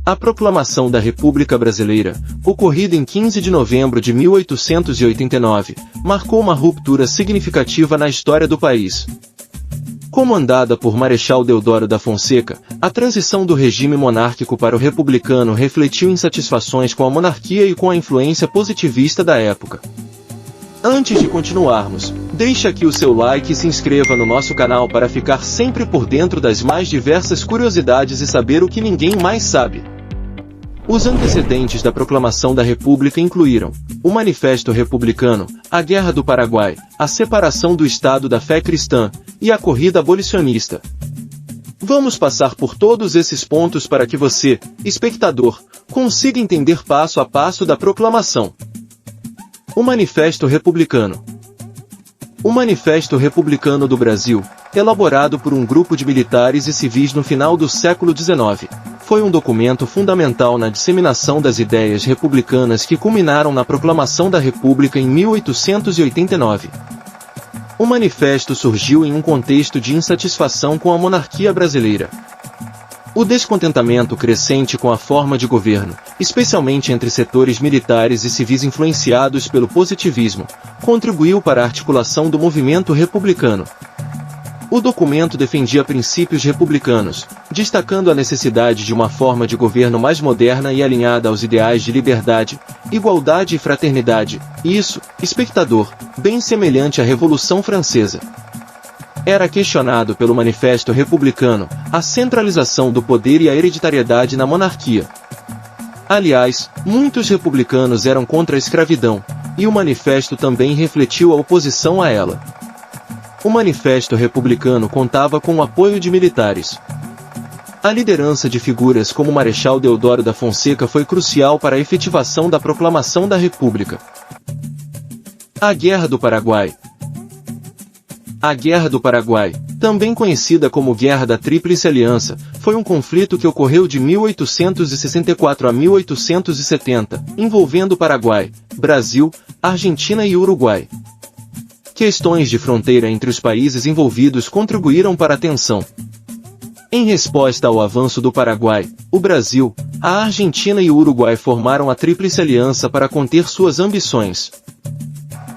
A Proclamação da República Brasileira, ocorrida em 15 de novembro de 1889, marcou uma ruptura significativa na história do país. Comandada por Marechal Deodoro da Fonseca, a transição do regime monárquico para o republicano refletiu insatisfações com a monarquia e com a influência positivista da época. Antes de continuarmos, deixe aqui o seu like e se inscreva no nosso canal para ficar sempre por dentro das mais diversas curiosidades e saber o que ninguém mais sabe. Os antecedentes da Proclamação da República incluíram o Manifesto Republicano, a Guerra do Paraguai, a separação do Estado da fé cristã e a corrida abolicionista. Vamos passar por todos esses pontos para que você, espectador, consiga entender passo a passo da proclamação. O Manifesto Republicano. O Manifesto Republicano do Brasil, elaborado por um grupo de militares e civis no final do século XIX, foi um documento fundamental na disseminação das ideias republicanas que culminaram na Proclamação da República em 1889. O manifesto surgiu em um contexto de insatisfação com a monarquia brasileira. O descontentamento crescente com a forma de governo, especialmente entre setores militares e civis influenciados pelo positivismo, contribuiu para a articulação do movimento republicano. O documento defendia princípios republicanos, destacando a necessidade de uma forma de governo mais moderna e alinhada aos ideais de liberdade, igualdade e fraternidade, isso, espectador, bem semelhante à Revolução Francesa. Era questionado pelo Manifesto Republicano a centralização do poder e a hereditariedade na monarquia. Aliás, muitos republicanos eram contra a escravidão, e o manifesto também refletiu a oposição a ela. O Manifesto Republicano contava com o apoio de militares. A liderança de figuras como Marechal Deodoro da Fonseca foi crucial para a efetivação da Proclamação da República. A Guerra do Paraguai. A Guerra do Paraguai, também conhecida como Guerra da Tríplice Aliança, foi um conflito que ocorreu de 1864 a 1870, envolvendo Paraguai, Brasil, Argentina e Uruguai. Questões de fronteira entre os países envolvidos contribuíram para a tensão. Em resposta ao avanço do Paraguai, o Brasil, a Argentina e o Uruguai formaram a Tríplice Aliança para conter suas ambições.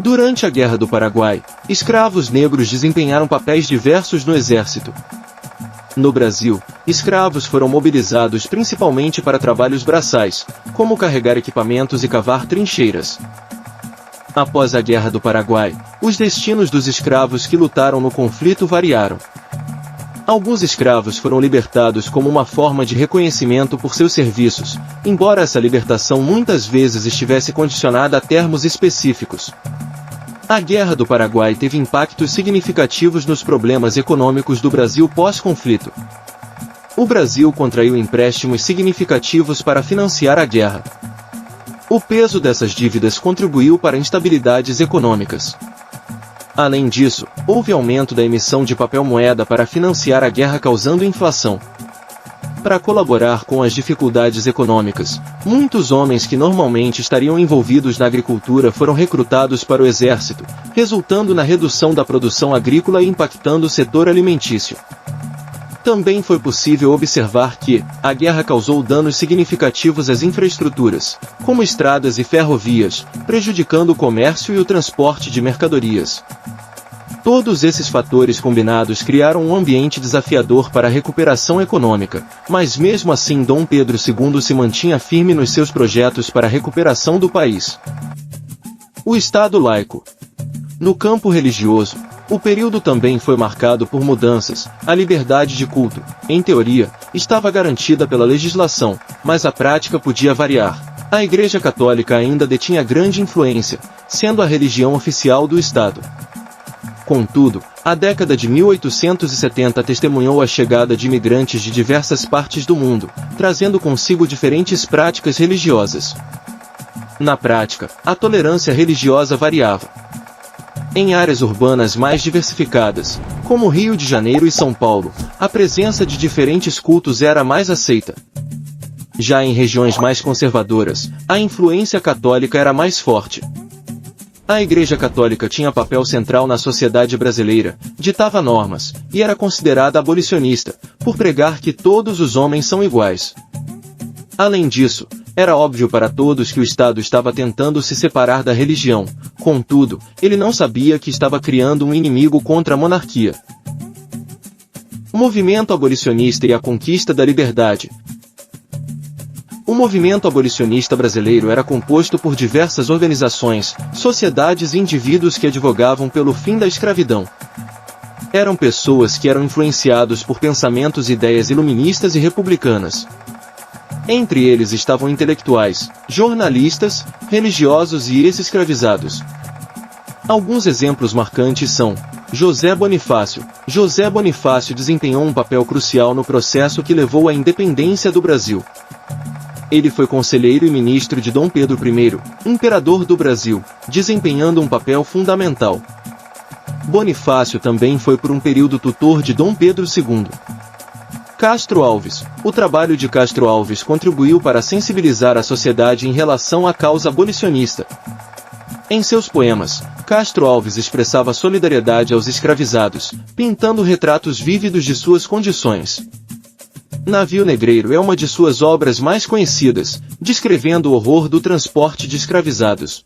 Durante a Guerra do Paraguai, escravos negros desempenharam papéis diversos no exército. No Brasil, escravos foram mobilizados principalmente para trabalhos braçais, como carregar equipamentos e cavar trincheiras. Após a Guerra do Paraguai, os destinos dos escravos que lutaram no conflito variaram. Alguns escravos foram libertados como uma forma de reconhecimento por seus serviços, embora essa libertação muitas vezes estivesse condicionada a termos específicos. A Guerra do Paraguai teve impactos significativos nos problemas econômicos do Brasil pós-conflito. O Brasil contraiu empréstimos significativos para financiar a guerra. O peso dessas dívidas contribuiu para instabilidades econômicas. Além disso, houve aumento da emissão de papel-moeda para financiar a guerra, causando inflação. Para colaborar com as dificuldades econômicas, muitos homens que normalmente estariam envolvidos na agricultura foram recrutados para o exército, resultando na redução da produção agrícola e impactando o setor alimentício. Também foi possível observar que a guerra causou danos significativos às infraestruturas, como estradas e ferrovias, prejudicando o comércio e o transporte de mercadorias. Todos esses fatores combinados criaram um ambiente desafiador para a recuperação econômica, mas mesmo assim Dom Pedro II se mantinha firme nos seus projetos para a recuperação do país. O Estado laico. No campo religioso, o período também foi marcado por mudanças. A liberdade de culto, em teoria, estava garantida pela legislação, mas a prática podia variar. A Igreja Católica ainda detinha grande influência, sendo a religião oficial do Estado. Contudo, a década de 1870 testemunhou a chegada de imigrantes de diversas partes do mundo, trazendo consigo diferentes práticas religiosas. Na prática, a tolerância religiosa variava. Em áreas urbanas mais diversificadas, como Rio de Janeiro e São Paulo, a presença de diferentes cultos era mais aceita. Já em regiões mais conservadoras, a influência católica era mais forte. A Igreja Católica tinha papel central na sociedade brasileira, ditava normas, e era considerada abolicionista, por pregar que todos os homens são iguais. Além disso, era óbvio para todos que o Estado estava tentando se separar da religião, contudo, ele não sabia que estava criando um inimigo contra a monarquia. O movimento abolicionista e a conquista da liberdade. O movimento abolicionista brasileiro era composto por diversas organizações, sociedades e indivíduos que advogavam pelo fim da escravidão. Eram pessoas que eram influenciados por pensamentos e ideias iluministas e republicanas. Entre eles estavam intelectuais, jornalistas, religiosos e ex-escravizados. Alguns exemplos marcantes são José Bonifácio. José Bonifácio desempenhou um papel crucial no processo que levou à independência do Brasil. Ele foi conselheiro e ministro de Dom Pedro I, imperador do Brasil, desempenhando um papel fundamental. Bonifácio também foi por um período tutor de Dom Pedro II. Castro Alves. O trabalho de Castro Alves contribuiu para sensibilizar a sociedade em relação à causa abolicionista. Em seus poemas, Castro Alves expressava solidariedade aos escravizados, pintando retratos vívidos de suas condições. Navio Negreiro é uma de suas obras mais conhecidas, descrevendo o horror do transporte de escravizados.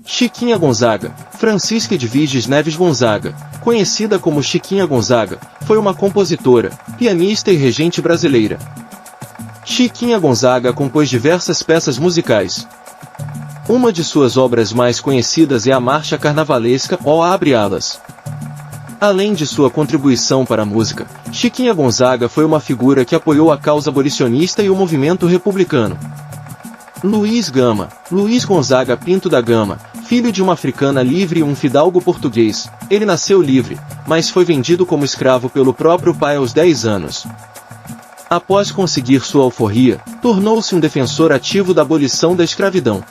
Chiquinha Gonzaga. Francisca Edviges Neves Gonzaga, conhecida como Chiquinha Gonzaga, foi uma compositora, pianista e regente brasileira. Chiquinha Gonzaga compôs diversas peças musicais. Uma de suas obras mais conhecidas é a marcha carnavalesca Ó Abre Alas. Além de sua contribuição para a música, Chiquinha Gonzaga foi uma figura que apoiou a causa abolicionista e o movimento republicano. Luiz Gama. Luiz Gonzaga Pinto da Gama, filho de uma africana livre e um fidalgo português, ele nasceu livre, mas foi vendido como escravo pelo próprio pai aos 10 anos. Após conseguir sua alforria, tornou-se um defensor ativo da abolição da escravidão.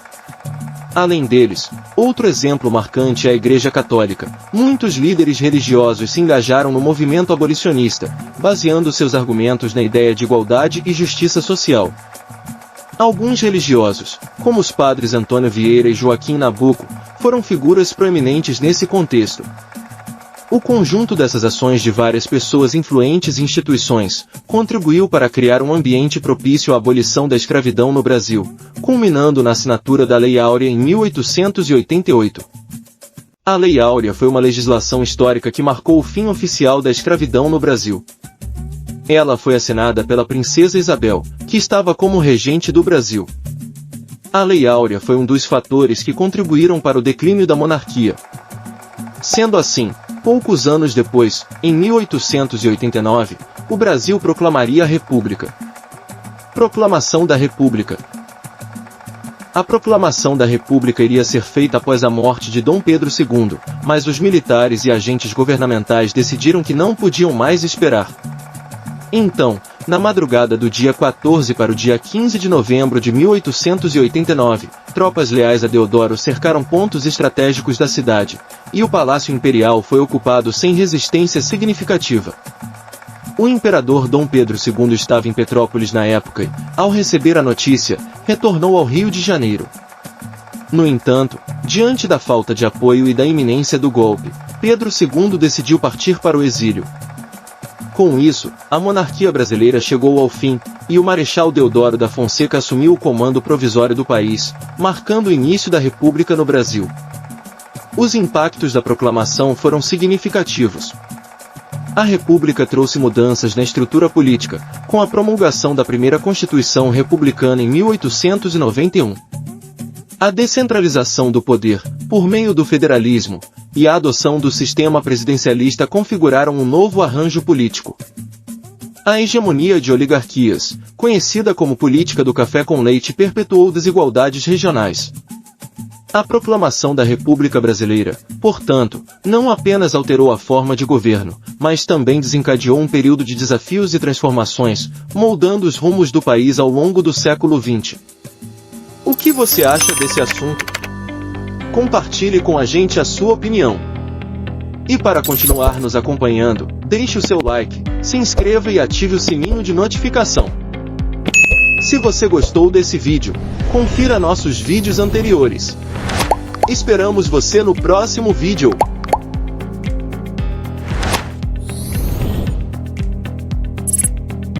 Além deles, outro exemplo marcante é a Igreja Católica. Muitos líderes religiosos se engajaram no movimento abolicionista, baseando seus argumentos na ideia de igualdade e justiça social. Alguns religiosos, como os padres Antônio Vieira e Joaquim Nabuco, foram figuras proeminentes nesse contexto. O conjunto dessas ações de várias pessoas influentes e instituições contribuiu para criar um ambiente propício à abolição da escravidão no Brasil, culminando na assinatura da Lei Áurea em 1888. A Lei Áurea foi uma legislação histórica que marcou o fim oficial da escravidão no Brasil. Ela foi assinada pela Princesa Isabel, que estava como regente do Brasil. A Lei Áurea foi um dos fatores que contribuíram para o declínio da monarquia. Sendo assim, poucos anos depois, em 1889, o Brasil proclamaria a República. Proclamação da República. A proclamação da República iria ser feita após a morte de Dom Pedro II, mas os militares e agentes governamentais decidiram que não podiam mais esperar. Então, na madrugada do dia 14 para o dia 15 de novembro de 1889, tropas leais a Deodoro cercaram pontos estratégicos da cidade, e o Palácio Imperial foi ocupado sem resistência significativa. O imperador Dom Pedro II estava em Petrópolis na época e, ao receber a notícia, retornou ao Rio de Janeiro. No entanto, diante da falta de apoio e da iminência do golpe, Pedro II decidiu partir para o exílio. Com isso, a monarquia brasileira chegou ao fim, e o Marechal Deodoro da Fonseca assumiu o comando provisório do país, marcando o início da República no Brasil. Os impactos da proclamação foram significativos. A República trouxe mudanças na estrutura política, com a promulgação da primeira Constituição Republicana em 1891. A descentralização do poder, por meio do federalismo, e a adoção do sistema presidencialista configuraram um novo arranjo político. A hegemonia de oligarquias, conhecida como política do café com leite, perpetuou desigualdades regionais. A proclamação da República Brasileira, portanto, não apenas alterou a forma de governo, mas também desencadeou um período de desafios e transformações, moldando os rumos do país ao longo do século XX. O que você acha desse assunto? Compartilhe com a gente a sua opinião. E para continuar nos acompanhando, deixe o seu like, se inscreva e ative o sininho de notificação. Se você gostou desse vídeo, confira nossos vídeos anteriores. Esperamos você no próximo vídeo.